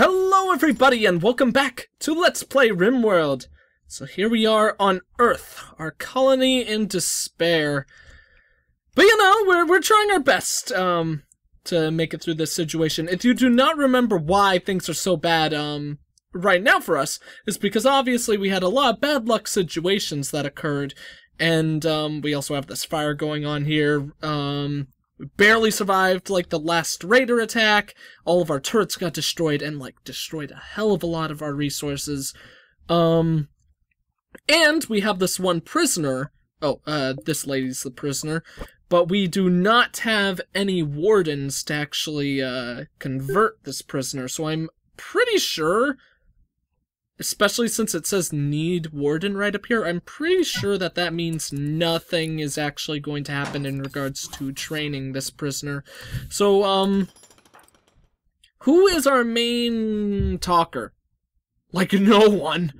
Hello everybody and welcome back to Let's Play RimWorld. So here we are on Earth, our colony in despair. But you know, we're trying our best to make it through this situation. If you do not remember why things are so bad right now for us, it's because obviously we had a lot of bad luck situations that occurred. And we also have this fire going on here. We barely survived, like, the last raider attack. All of our turrets got destroyed and, like, destroyed a hell of a lot of our resources. And we have this one prisoner. Oh, this lady's the prisoner. But we do not have any wardens to actually, convert this prisoner. So I'm pretty sure, especially since it says need warden right up here, I'm pretty sure that that means nothing is actually going to happen in regards to training this prisoner. So, who is our main talker? Like, no one.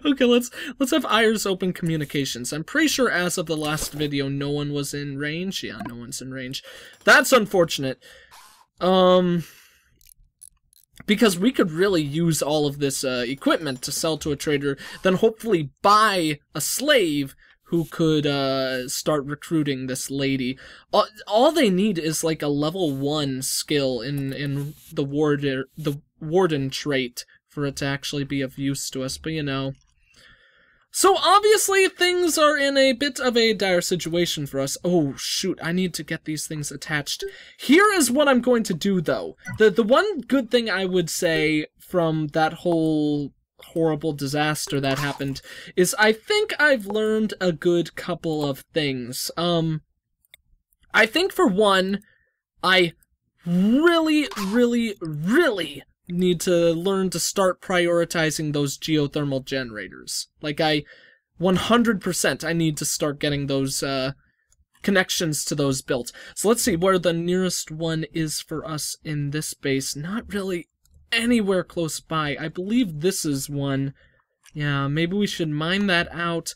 Okay, let's have Ayers open communications. I'm pretty sure as of the last video, no one was in range. Yeah, no one's in range. That's unfortunate. Because we could really use all of this equipment to sell to a trader, then hopefully buy a slave who could start recruiting this lady. All they need is like a level 1 skill in the warden trait for it to actually be of use to us, but you know. So obviously things are in a bit of a dire situation for us. Oh shoot, I need to get these things attached. Here is what I'm going to do though. The one good thing I would say from that whole horrible disaster that happened is I think I've learned a good couple of things. I think for one, I really need to learn to start prioritizing those geothermal generators. Like, 100% I need to start getting those, connections to those built. So let's see where the nearest one is for us in this base. Not really anywhere close by. I believe this is one. Yeah, maybe we should mine that out.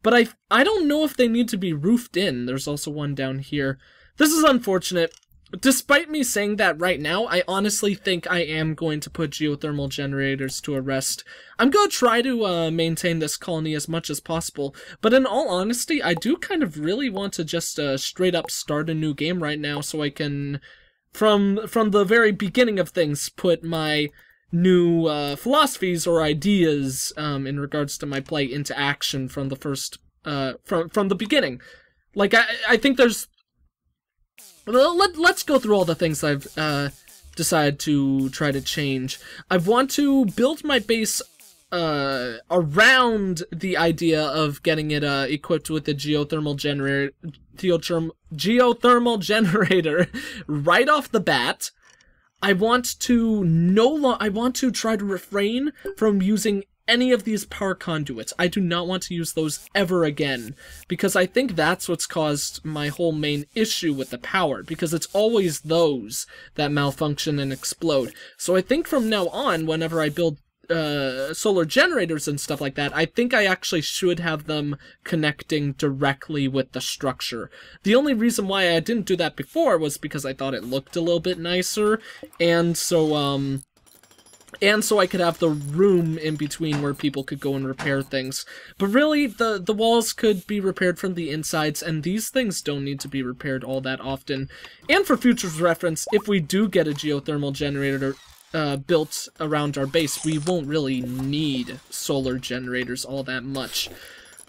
But I don't know if they need to be roofed in. There's also one down here. This is unfortunate. Despite me saying that right now, I honestly think I am going to put geothermal generators to a rest. I'm going to try to maintain this colony as much as possible, but in all honesty, I do kind of really want to just straight up start a new game right now so I can, from the very beginning of things, put my new philosophies or ideas in regards to my play into action from the first, from the beginning. Like, I think there's... Let's go through all the things I've decided to try to change. I want to build my base around the idea of getting it equipped with the geothermal generator right off the bat. I want to try to refrain from using any of these power conduits. I do not want to use those ever again, because I think that's what's caused my whole main issue with the power, because it's always those that malfunction and explode. So I think from now on, whenever I build solar generators and stuff like that, I think I actually should have them connecting directly with the structure. The only reason why I didn't do that before was because I thought it looked a little bit nicer, and so I could have the room in between where people could go and repair things. But really, the walls could be repaired from the insides, and these things don't need to be repaired all that often. And for future's reference, if we do get a geothermal generator built around our base, we won't really need solar generators all that much.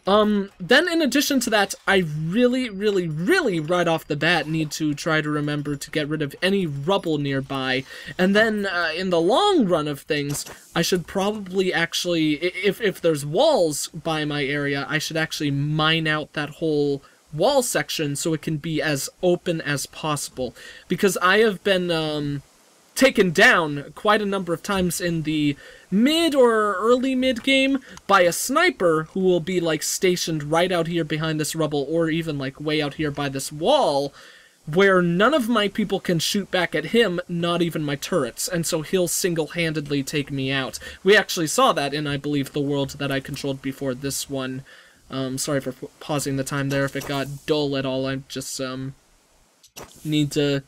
Then in addition to that, I really right off the bat need to try to remember to get rid of any rubble nearby. And then, in the long run of things, I should probably actually, if there's walls by my area, I should actually mine out that whole wall section so it can be as open as possible. Because I have been, taken down quite a number of times in the mid or early mid game by a sniper who will be like stationed right out here behind this rubble, or even like way out here by this wall, where none of my people can shoot back at him, not even my turrets, and so he'll single-handedly take me out. We actually saw that in, I believe, the world that I controlled before this one. Sorry for pausing the time there if it got dull at all. I just need to...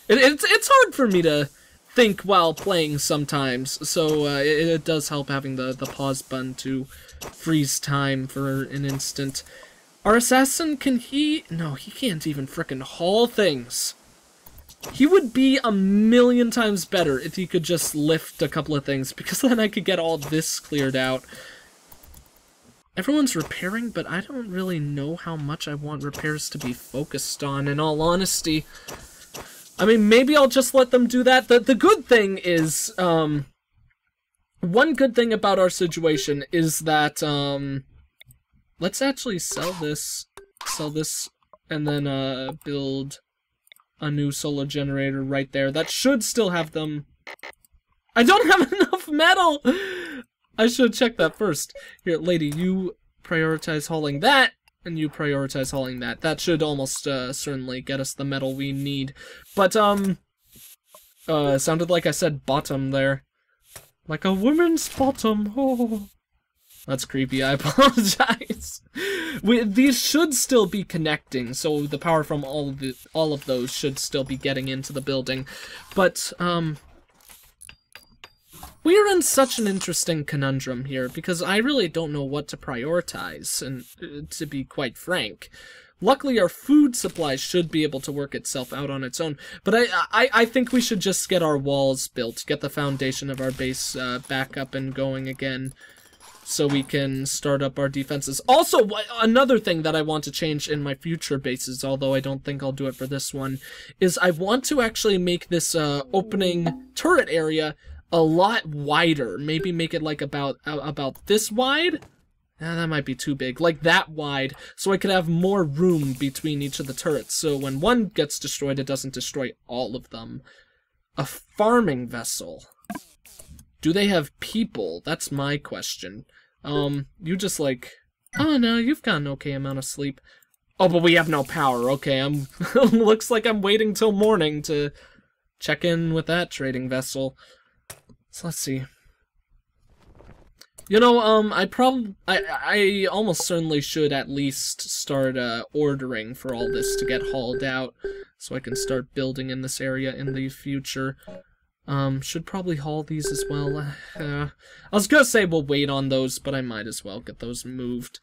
It's hard for me to think while playing sometimes, so it does help having the pause button to freeze time for an instant. Our assassin, can he? No, he can't even frickin' haul things. He would be a million times better if he could just lift a couple of things, because then I could get all this cleared out. Everyone's repairing, but I don't really know how much I want repairs to be focused on, in all honesty. I mean, maybe I'll just let them do that. The good thing is, one good thing about our situation is that, let's actually sell this, and then, build a new solar generator right there. That should still have them. I don't have enough metal! I should check that first. Here, lady, you prioritize hauling that, and you prioritize hauling that. That should almost certainly get us the metal we need. But, sounded like I said bottom there. Like a woman's bottom. Oh. That's creepy, I apologize. These should still be connecting, so the power from all of those should still be getting into the building. But, we are in such an interesting conundrum here, because I really don't know what to prioritize, and to be quite frank. Luckily, our food supply should be able to work itself out on its own, but I think we should just get our walls built, get the foundation of our base back up and going again, so we can start up our defenses. Also, another thing that I want to change in my future bases, although I don't think I'll do it for this one, is I want to actually make this opening turret area a lot wider. Maybe make it like about this wide? That might be too big. Like that wide, so I could have more room between each of the turrets, so when one gets destroyed, it doesn't destroy all of them. A farming vessel. Do they have people? That's my question. You just like... Oh no, you've got an okay amount of sleep. Oh, but we have no power. Okay, looks like I'm waiting till morning to check in with that trading vessel. So let's see. You know, I almost certainly should at least start, ordering for all this to get hauled out, so I can start building in this area in the future. Should probably haul these as well. I was gonna say we'll wait on those, but I might as well get those moved.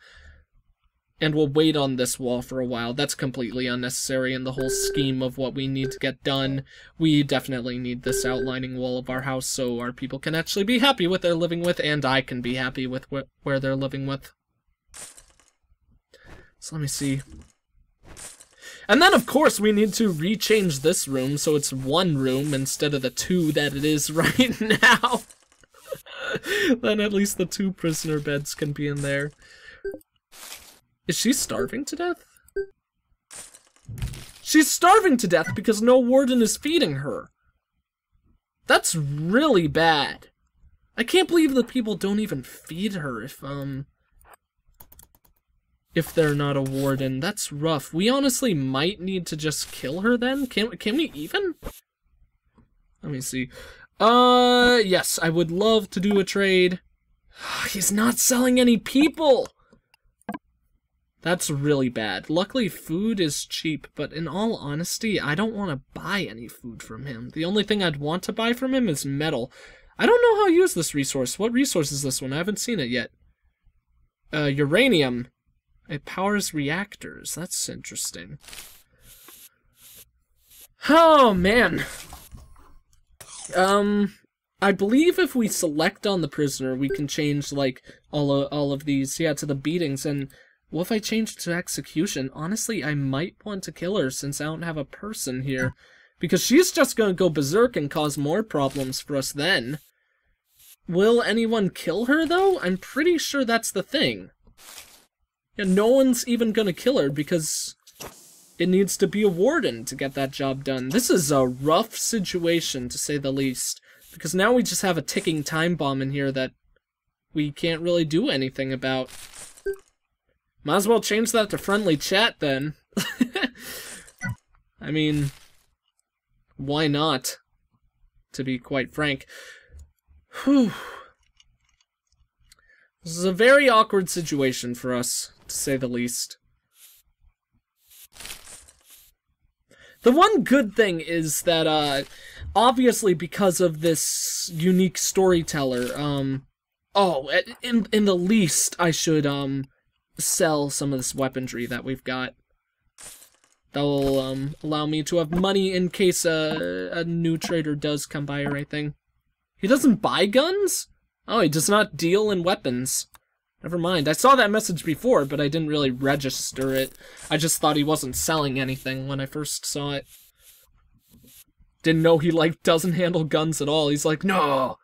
And we'll wait on this wall for a while. That's completely unnecessary in the whole scheme of what we need to get done. We definitely need this outlining wall of our house so our people can actually be happy with they're living with, and I can be happy with where they're living with. So let me see. And then, of course, we need to rechange this room so it's one room instead of the two that it is right now. Then at least the 2 prisoner beds can be in there. Is she starving to death? She's starving to death because no warden is feeding her. That's really bad. I can't believe that people don't even feed her if they're not a warden. That's rough. We honestly might need to just kill her then? Can we even? Let me see. Yes, I would love to do a trade. He's not selling any people! That's really bad. Luckily, food is cheap, but in all honesty, I don't want to buy any food from him. The only thing I'd want to buy from him is metal. I don't know how to use this resource. What resource is this one? I haven't seen it yet. Uranium. It powers reactors. That's interesting. Oh, man. I believe if we select on the prisoner, we can change, like, all of these, yeah, to the beatings, and... Well, if I change it to execution, honestly, I might want to kill her since I don't have a person here. Because she's just gonna go berserk and cause more problems for us then. Will anyone kill her, though? I'm pretty sure that's the thing. Yeah, no one's even gonna kill her because it needs to be a warden to get that job done. This is a rough situation, to say the least. Because now we just have a ticking time bomb in here that we can't really do anything about. Might as well change that to friendly chat, then. I mean, why not? To be quite frank. Whew. This is a very awkward situation for us, to say the least. The one good thing is that, obviously because of this unique storyteller, oh, in the least, I should, sell some of this weaponry that we've got. That will, allow me to have money in case, a new trader does come by or anything. He doesn't buy guns? Oh, he does not deal in weapons. Never mind. I saw that message before, but I didn't really register it. I just thought he wasn't selling anything when I first saw it. Didn't know he, like, doesn't handle guns at all. He's like, no!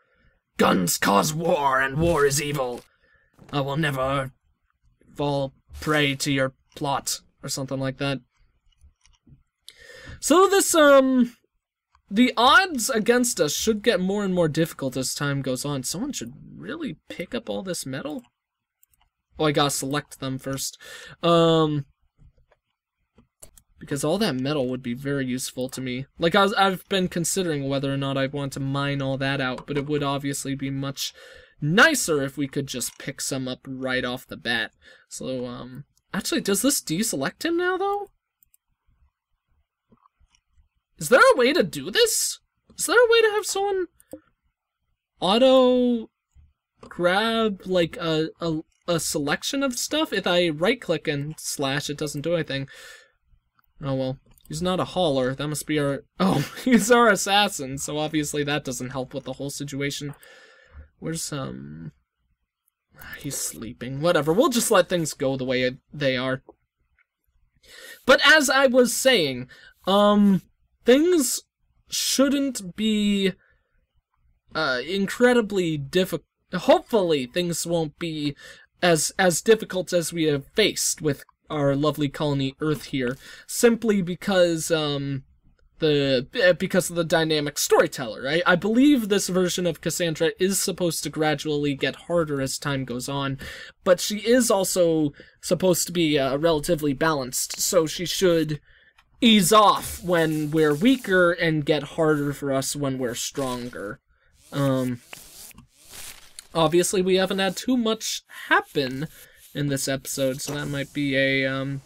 Guns cause war, and war is evil. I will never fall prey to your plot, or something like that. So this, the odds against us should get more and more difficult as time goes on. Someone should really pick up all this metal. Oh, I gotta select them first. Because all that metal would be very useful to me. Like, I've been considering whether or not I want to mine all that out, but it would obviously be much nicer if we could just pick some up right off the bat. So, actually, does this deselect him now, though? Is there a way to do this? Is there a way to have someone auto grab, like, a selection of stuff? If I right-click and slash, it doesn't do anything. Oh, well. He's not a hauler. That must be our... Oh, he's our assassin, so obviously that doesn't help with the whole situation. Where's, He's sleeping. Whatever, we'll just let things go the way they are. But as I was saying, things shouldn't be incredibly difficult. Hopefully, things won't be as difficult as we have faced with our lovely colony Earth here, simply because because of the dynamic storyteller. I believe this version of Cassandra is supposed to gradually get harder as time goes on, but she is also supposed to be relatively balanced, so she should ease off when we're weaker and get harder for us when we're stronger. Obviously we haven't had too much happen in this episode, so that might be a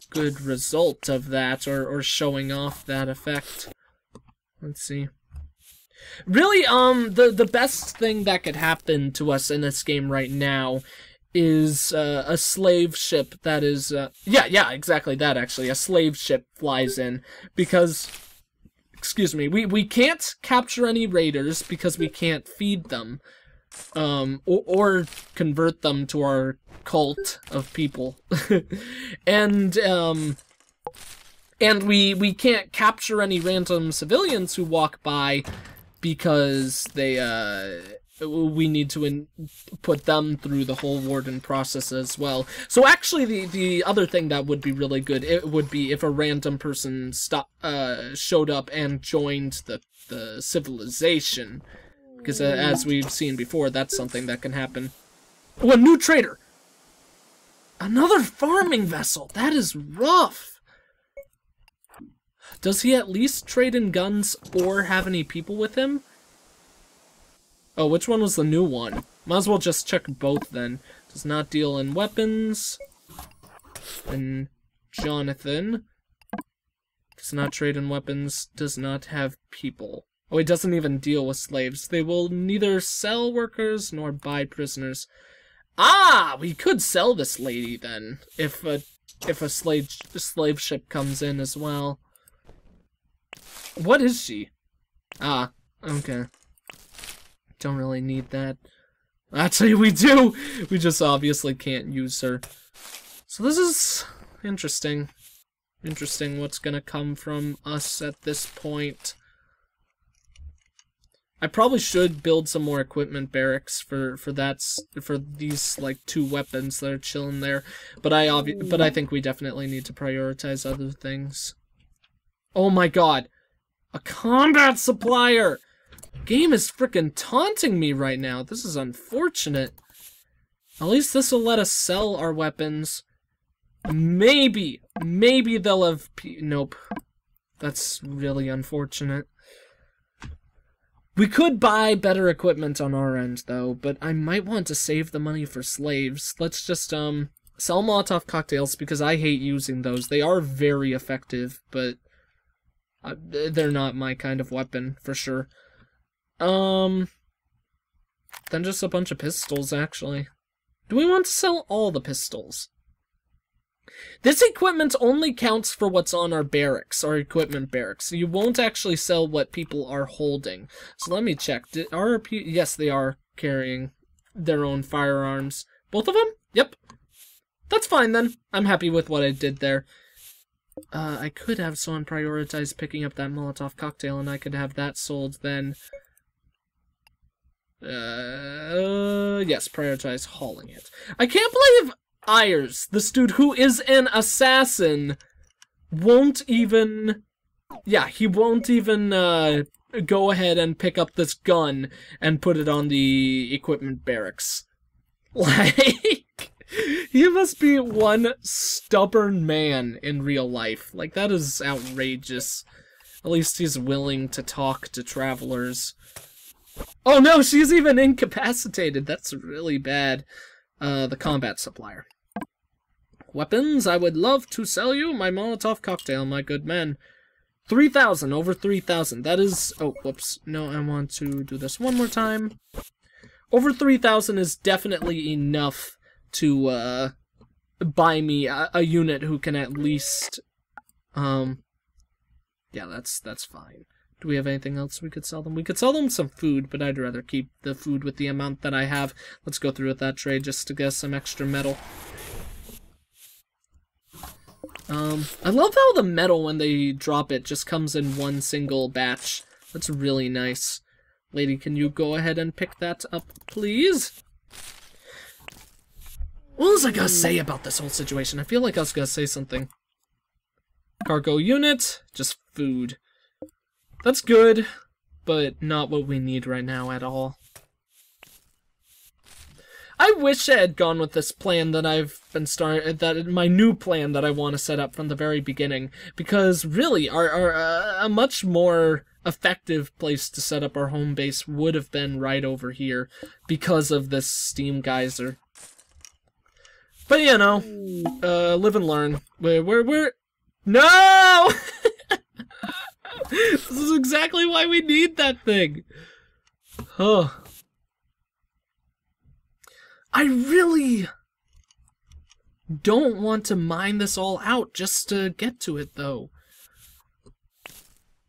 good result of that, or showing off that effect. Let's see. Really, the best thing that could happen to us in this game right now is a slave ship that is yeah, exactly that, actually. A slave ship flies in, because, excuse me, we can't capture any raiders because we can't feed them, or convert them to our cult of people. and we can't capture any random civilians who walk by because we need to put them through the whole warden process as well. So actually, the other thing that would be really good, it would be if a random person showed up and joined the civilization, because as we've seen before, that's something that can happen. Oh, a new trader! Another farming vessel! That is rough! Does he at least trade in guns or have any people with him? Oh, which one was the new one? Might as well just check both then. Does not deal in weapons. And Jonathan does not trade in weapons, does not have people. Oh, he doesn't even deal with slaves. They will neither sell workers nor buy prisoners. Ah, we could sell this lady then, if a slave ship comes in as well. What is she? Ah, okay. Don't really need that. Actually, we do! We just obviously can't use her. So this is interesting. Interesting what's gonna come from us at this point. I probably should build some more equipment barracks for these, like, 2 weapons that are chilling there. But I think we definitely need to prioritize other things. Oh my god! A combat supplier! Game is frickin' taunting me right now. This is unfortunate. At least this will let us sell our weapons. Maybe they'll have nope. That's really unfortunate. We could buy better equipment on our end, though, but I might want to save the money for slaves. Let's just, Sell Molotov cocktails because I hate using those. They are very effective, but they're not my kind of weapon, for sure. Then just a bunch of pistols, actually. Do we want to sell all the pistols? This equipment only counts for what's on our barracks, our equipment barracks. You won't actually sell what people are holding. So let me check. Yes, they are carrying their own firearms. Both of them? Yep. That's fine then. I'm happy with what I did there. I could have someone prioritize picking up that Molotov cocktail, and I could have that sold then. Yes, prioritize hauling it. I can't believe Ayers, this dude who is an assassin, won't even... Yeah, he won't even, go ahead and pick up this gun and put it on the equipment barracks. Like... He must be one stubborn man in real life. Like, that is outrageous. At least he's willing to talk to travelers. Oh no, she's even incapacitated. That's really bad. The combat supplier. Weapons, I would love to sell you my Molotov cocktail, my good man. 3,000, over 3,000. That is... Oh, whoops. No, I want to do this one more time. Over 3,000 is definitely enough to buy me a unit who can at least yeah, that's fine. Do we have anything else we could sell them? We could sell them some food, but I'd rather keep the food with the amount that I have. Let's go through with that trade just to get some extra metal. I love how the metal, when they drop it, just comes in one single batch. That's really nice. Lady, can you go ahead and pick that up, please? What was I gonna say about this whole situation? I feel like I was gonna say something. Cargo unit, just food. That's good, but not what we need right now at all. I wish I had gone with this plan that I've been my new plan that I want to set up from the very beginning, because really, a much more effective place to set up our home base would have been right over here, because of this steam geyser. But, you know, live and learn. We're... No! This is exactly why we need that thing. Huh. I really don't want to mine this all out just to get to it, though.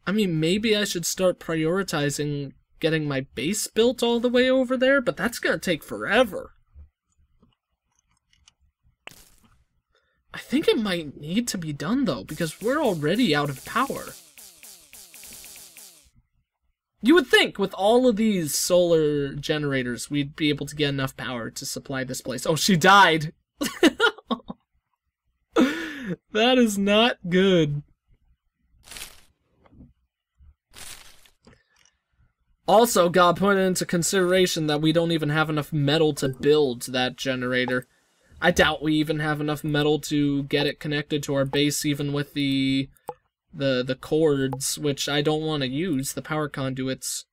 I mean, maybe I should start prioritizing getting my base built all the way over there, but that's gonna take forever. I think it might need to be done, though, because we're already out of power. You would think, with all of these solar generators, we'd be able to get enough power to supply this place. Oh, she died! That is not good. Also, gotta put into consideration that we don't even have enough metal to build that generator. I doubt we even have enough metal to get it connected to our base, even with the cords, which I don't want to use, the power conduits.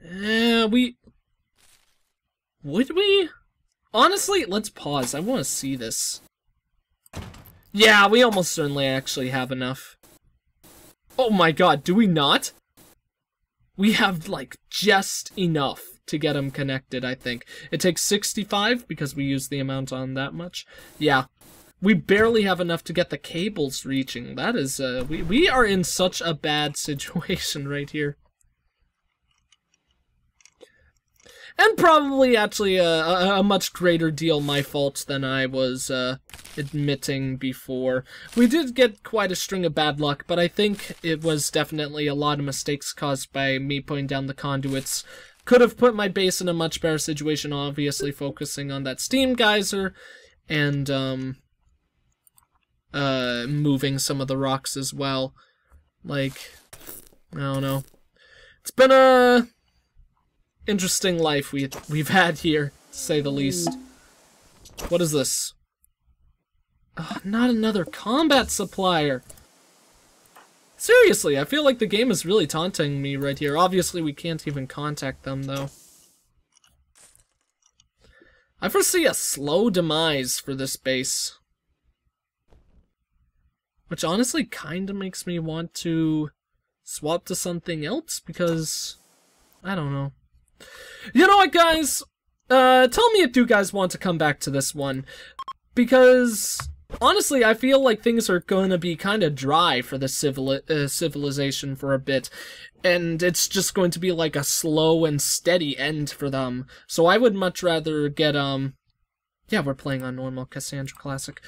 Would we? Honestly, let's pause. I want to see this. Yeah, we almost certainly actually have enough. Oh my god, do we not? We have, like, just enough to get them connected, I think. It takes 65 because we use the amount on that much. Yeah. We barely have enough to get the cables reaching. That is, we are in such a bad situation right here. And probably actually a much greater deal my fault than I was admitting before. We did get quite a string of bad luck, but I think it was definitely a lot of mistakes caused by me putting down the conduits. Could have put my base in a much better situation, obviously focusing on that steam geyser, and moving some of the rocks as well. Like, I don't know. It's been a interesting life we've had here, to say the least. What is this? Not another combat supplier. Seriously, I feel like the game is really taunting me right here. Obviously, we can't even contact them, though. I foresee a slow demise for this base. Which honestly kind of makes me want to swap to something else, because I don't know. You know what, guys? Tell me if you guys want to come back to this one, because honestly, I feel like things are going to be kind of dry for the civilization for a bit, and it's just going to be like a slow and steady end for them. So I would much rather get, yeah, we're playing on normal Cassandra Classic.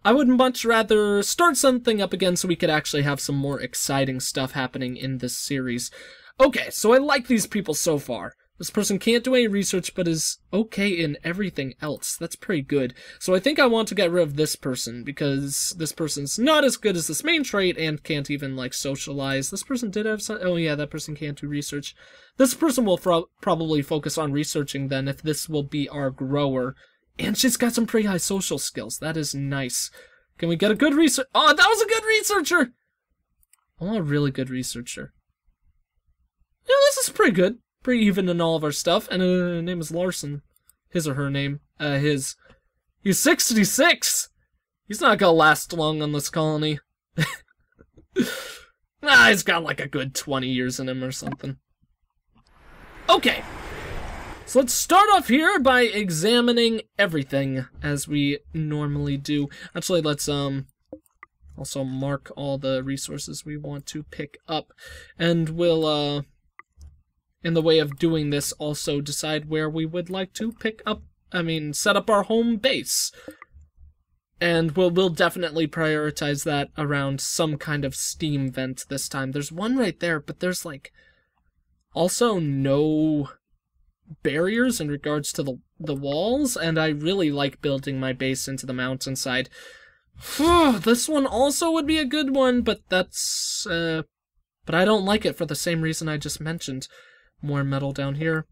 I would much rather start something up again so we could actually have some more exciting stuff happening in this series. Okay, so I like these people so far. This person can't do any research, but is okay in everything else. That's pretty good. So I think I want to get rid of this person, because this person's not as good as this main trait and can't even, like, socialize. This person did have some... Oh yeah, that person can't do research. This person will probably focus on researching then, if this will be our grower. And she's got some pretty high social skills. That is nice. Can we get a good research? Oh, that was a good researcher! I want a really good researcher. Yeah, this is pretty good. Pretty even in all of our stuff, and her name is Larson. His or her name. His. He's 66! He's not gonna last long on this colony. Nah, he's got like a good 20 years in him or something. Okay. So let's start off here by examining everything, as we normally do. Actually, let's, also mark all the resources we want to pick up. And we'll, in the way of doing this, also decide where we would like to set up our home base. And we'll definitely prioritize that around some kind of steam vent this time. There's one right there, but there's, like, also no barriers in regards to the walls, and I really like building my base into the mountainside. This one also would be a good one, but that's, but I don't like it for the same reason I just mentioned. More metal down here.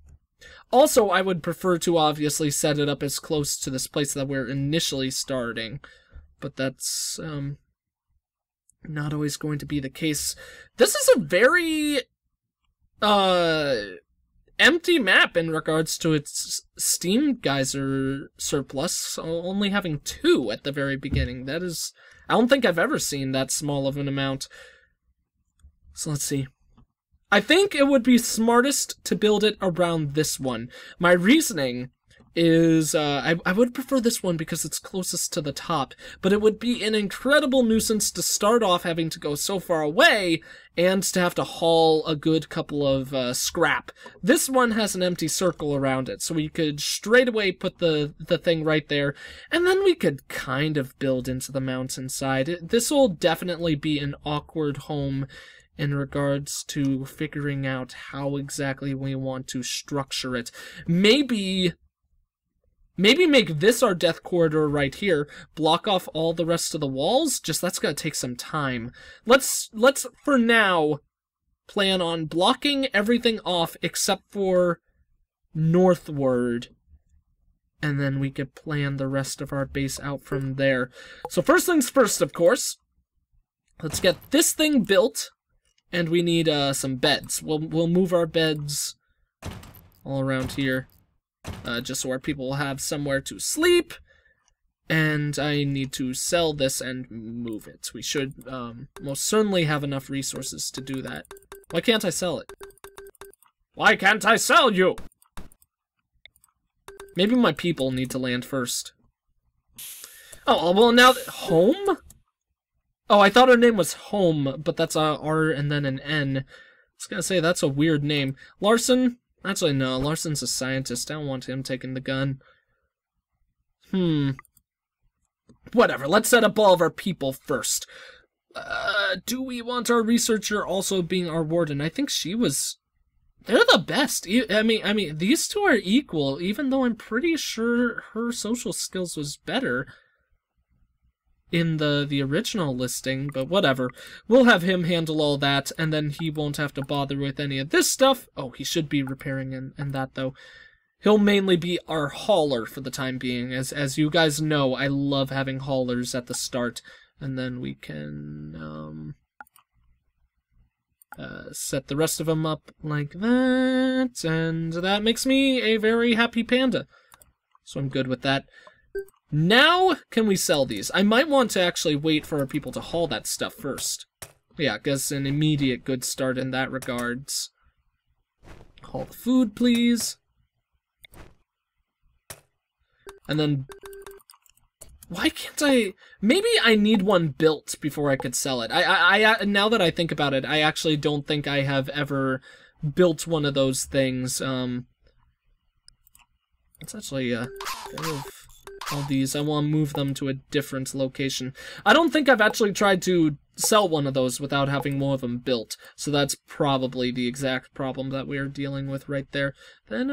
Also, I would prefer to obviously set it up as close to this place that we're initially starting, but that's not always going to be the case. This is a very empty map in regards to its steam geyser surplus, only having 2 at the very beginning. That is, I don't think I've ever seen that small of an amount. So let's see. I think it would be smartest to build it around this one. My reasoning is, I would prefer this one because it's closest to the top, but it would be an incredible nuisance to start off having to go so far away and to have to haul a good couple of scrap. This one has an empty circle around it, so we could straight away put the thing right there, and then we could kind of build into the mountainside. This will definitely be an awkward home in regards to figuring out how exactly we want to structure it. Maybe make this our death corridor right here, block off all the rest of the walls. Just, that's gonna take some time. Let's for now plan on blocking everything off except for northward, and then we could plan the rest of our base out from there. So first things first, of course, let's get this thing built. And we need some beds. We'll move our beds all around here, just so our people will have somewhere to sleep. And I need to sell this and move it. We should most certainly have enough resources to do that. Why can't I sell it? Why can't I sell you? Maybe my people need to land first. Oh, well now, home? Oh, I thought her name was Home, but that's a R and then an N. I was gonna say, that's a weird name. Larson? Actually, no. Larson's a scientist. I don't want him taking the gun. Whatever. Let's set up all of our people first. Do we want our researcher also being our warden? I think she was... They're the best. I mean, these two are equal, even though I'm pretty sure her social skills was better in the original listing, but whatever. We'll have him handle all that, and then he won't have to bother with any of this stuff. Oh, he should be repairing and that, though. He'll mainly be our hauler for the time being. As you guys know, I love having haulers at the start. And then we can, set the rest of them up like that, and that makes me a very happy panda. So I'm good with that. Now, can we sell these? I might want to actually wait for our people to haul that stuff first. Yeah, I guess an immediate good start in that regards. Haul the food, please. And then... Why can't I... Maybe I need one built before I could sell it. I now that I think about it, I actually don't think I have ever built one of those things. Let's actually, get rid of all these. I want to move them to a different location. I don't think I've actually tried to sell one of those without having more of them built. So that's probably the exact problem that we're dealing with right there. Then,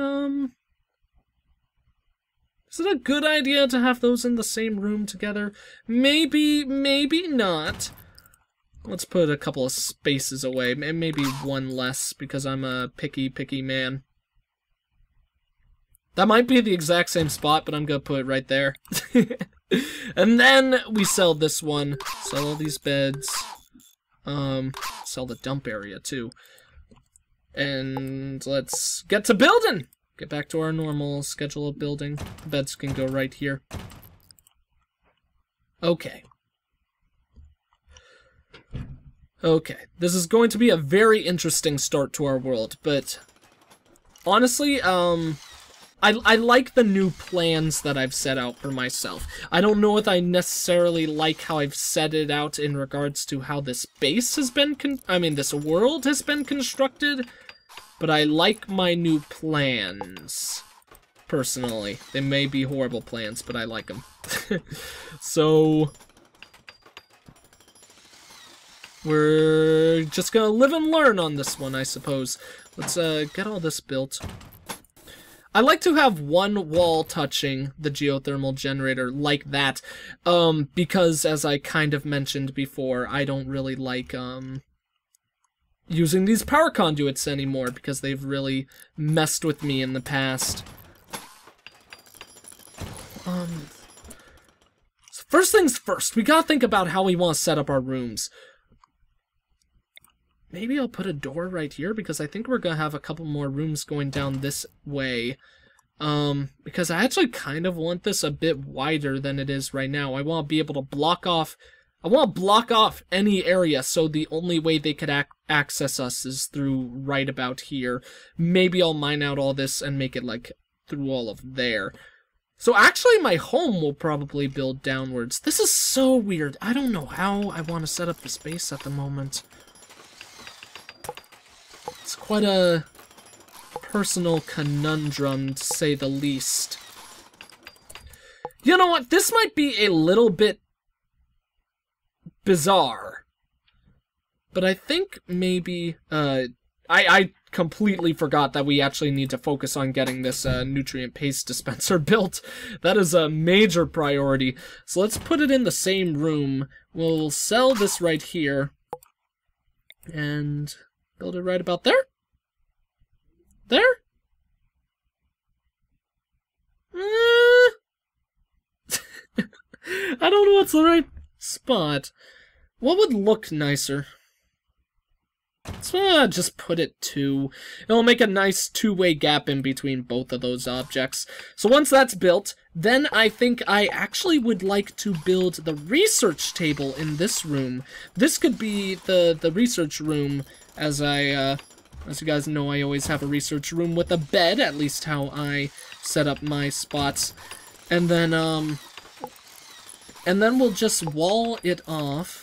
is it a good idea to have those in the same room together? Maybe, maybe not. Let's put a couple of spaces away. Maybe one less, because I'm a picky man. That might be the exact same spot, but I'm gonna put it right there. And then we sell this one. Sell all these beds. Sell the dump area, too. And let's get to building! Get back to our normal schedule of building. The beds can go right here. Okay. Okay, this is going to be a very interesting start to our world, but honestly, I like the new plans that I've set out for myself. I don't know if I necessarily like how I've set it out in regards to how this base has been this world has been constructed, but I like my new plans, personally. They may be horrible plans, but I like them. So... we're just gonna live and learn on this one, I suppose. Let's get all this built. I like to have one wall touching the geothermal generator like that, because as I kind of mentioned before, I don't really like using these power conduits anymore because they've really messed with me in the past. So first things first, we gotta think about how we want to set up our rooms. Maybe I'll put a door right here, because I think we're gonna have a couple more rooms going down this way. Because I actually kind of want this a bit wider than it is right now. I want to be able to block off... I want to block off any area, so the only way they could access us is through right about here. Maybe I'll mine out all this and make it, like, through all of there. So actually, my home will probably build downwards. This is so weird. I don't know how I want to set up the space at the moment. It's quite a personal conundrum, to say the least. You know what? This might be a little bit bizarre. But I think maybe, I completely forgot that we actually need to focus on getting this nutrient paste dispenser built. That is a major priority. So let's put it in the same room. We'll sell this right here. And... build it right about there? There? I don't know what's the right spot. What would look nicer? Let's just put it 2. It'll make a nice two-way gap in between both of those objects. So once that's built, then I think I actually would like to build the research table in this room. This could be the research room. As you guys know, I always have a research room with a bed, at least how I set up my spots. And then we'll just wall it off.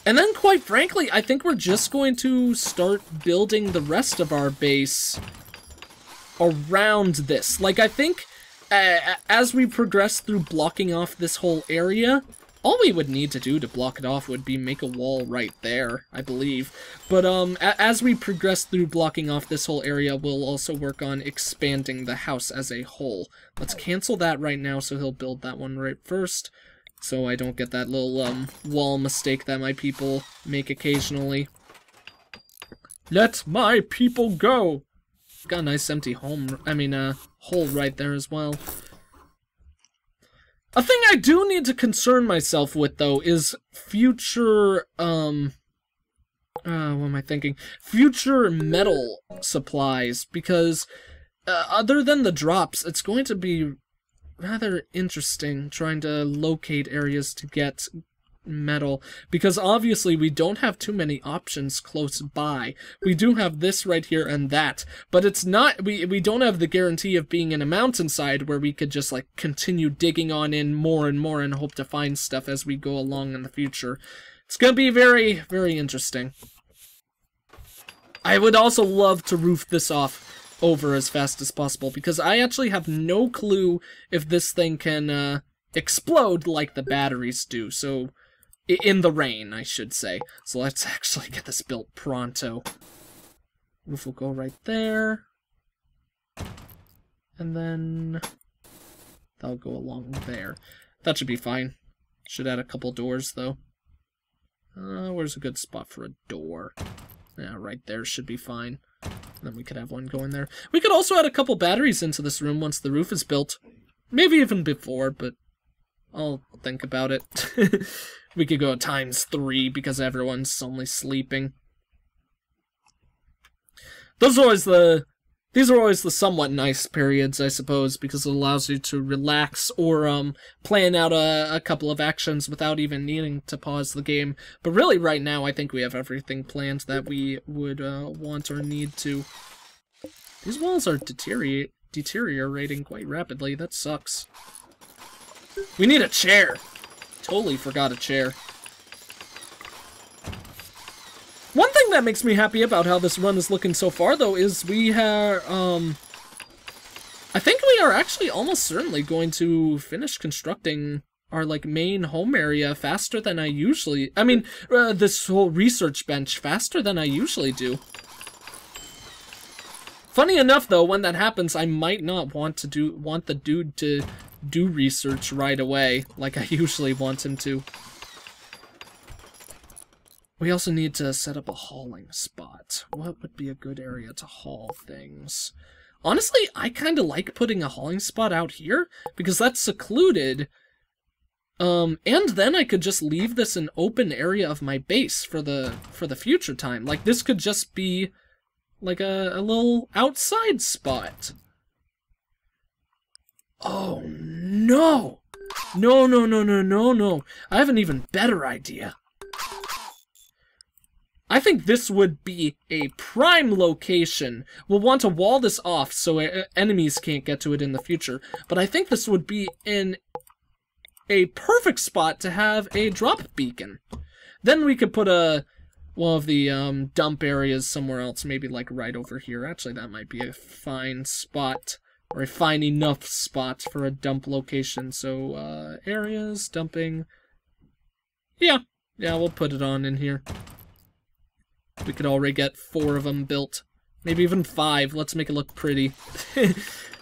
And then, quite frankly, I think we're just going to start building the rest of our base around this. Like, I think, as we progress through blocking off this whole area... all we would need to do to block it off would be make a wall right there, I believe. But as we progress through blocking off this whole area, we'll also work on expanding the house as a whole. Let's cancel that right now, so he'll build that one right first, so I don't get that little wall mistake that my people make occasionally. Let my people go! Got a nice empty hole right there as well. A thing I do need to concern myself with, though, is future, what am I thinking? Future metal supplies, because other than the drops, it's going to be rather interesting trying to locate areas to get metal, because obviously we don't have too many options close by. We do have this right here and that, but it's not, we don't have the guarantee of being in a mountainside where we could just like continue digging on in more and more and hope to find stuff as we go along in the future. It's gonna be very, very interesting. I would also love to roof this off over as fast as possible, because I actually have no clue if this thing can explode like the batteries do, so in the rain, I should say. So let's actually get this built pronto. Roof will go right there. And then that'll go along there. That should be fine. Should add a couple doors, though. Where's a good spot for a door? Yeah, right there should be fine. And then we could have one go in there. We could also add a couple batteries into this room once the roof is built. Maybe even before, but I'll think about it. We could go ×3 because everyone's only sleeping. These are always the somewhat nice periods, I suppose, because it allows you to relax or plan out a couple of actions without even needing to pause the game. But really, right now, I think we have everything planned that we would want or need to. These walls are deteriorating quite rapidly. That sucks. We need a chair. Totally forgot a chair. One thing that makes me happy about how this run is looking so far, though, is we have, I think we are actually almost certainly going to finish constructing our, like, main home area faster than I usually, this whole research bench faster than I usually do. Funny enough, though, when that happens, I might not want the dude to do research right away, like I usually want him to. We also need to set up a hauling spot. What would be a good area to haul things? Honestly, I kind of like putting a hauling spot out here, because that's secluded. And then I could just leave this an open area of my base for the future time. Like, this could just be like a little outside spot. Oh, no! No. I have an even better idea. I think this would be a prime location. We'll want to wall this off so enemies can't get to it in the future. But I think this would be in a perfect spot to have a drop beacon. Then we could put one of the dump areas somewhere else, maybe like right over here. Actually, that might be a fine spot. Or a fine enough spot for a dump location. So, areas, dumping. Yeah, we'll put it on in here. We could already get 4 of them built. Maybe even 5. Let's make it look pretty.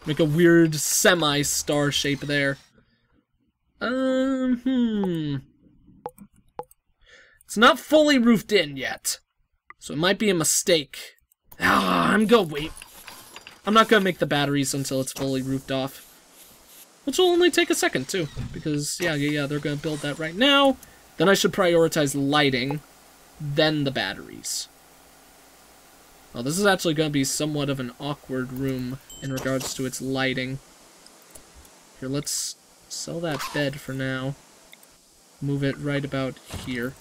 Make a weird semi-star shape there. It's not fully roofed in yet. So it might be a mistake. I'm not gonna make the batteries until it's fully roofed off. Which will only take a second, too. Because, yeah, they're gonna build that right now. Then I should prioritize lighting, then the batteries. Well, this is actually gonna be somewhat of an awkward room in regards to its lighting. Here, let's sell that bed for now. Move it right about here.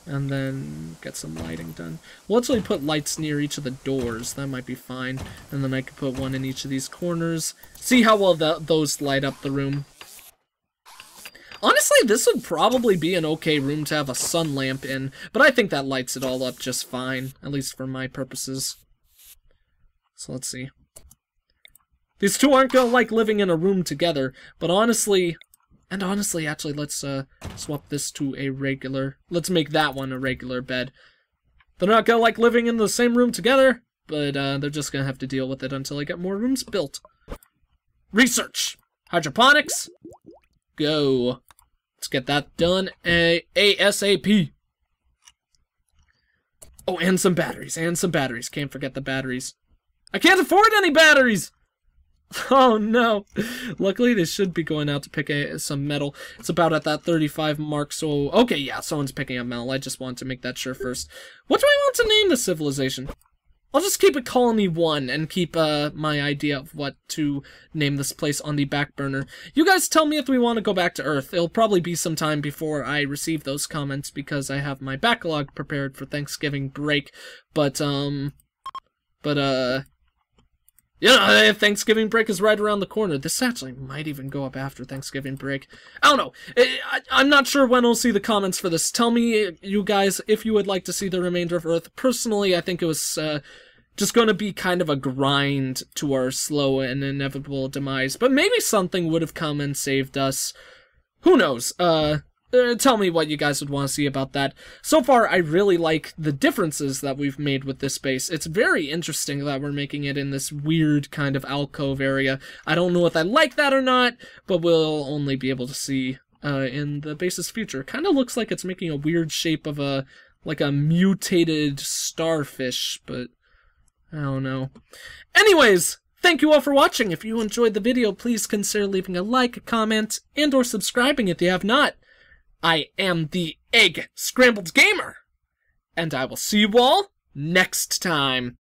And then get some lighting done. We'll actually put lights near each of the doors. That might be fine. And then I could put one in each of these corners. See how well those light up the room. Honestly, this would probably be an okay room to have a sun lamp in. But I think that lights it all up just fine. At least for my purposes. So let's see. These two aren't gonna like living in a room together. But honestly... actually, let's swap this to a regular... Let's make that one a regular bed. They're not gonna like living in the same room together, but they're just gonna have to deal with it until I get more rooms built. Research! Hydroponics! Go! Let's get that done ASAP! Oh, and some batteries, Can't forget the batteries. I can't afford any batteries! Oh no! Luckily, they should be going out to pick some metal. It's about at that 35 mark, so... Okay, yeah, someone's picking up metal. I just want to make that sure first. What do I want to name this civilization? I'll just keep it Colony 1 and keep my idea of what to name this place on the back burner. You guys tell me if we want to go back to Earth. It'll probably be some time before I receive those comments because I have my backlog prepared for Thanksgiving break. But yeah, Thanksgiving break is right around the corner. This actually might even go up after Thanksgiving break. I don't know. I'm not sure when I'll see the comments for this. Tell me, you guys, if you would like to see the remainder of Earth. Personally, I think it was just going to be kind of a grind to our slow and inevitable demise. But maybe something would have come and saved us. Who knows? Tell me what you guys would want to see about that. So far, I really like the differences that we've made with this base. It's very interesting that we're making it in this weird kind of alcove area. I don't know if I like that or not, but we'll only be able to see in the base's future. Kind of looks like it's making a weird shape of like a mutated starfish, but I don't know. Anyways, thank you all for watching. If you enjoyed the video, please consider leaving a like, a comment, and or subscribing if you have not. I am the EggScrambledGamer, and I will see you all next time.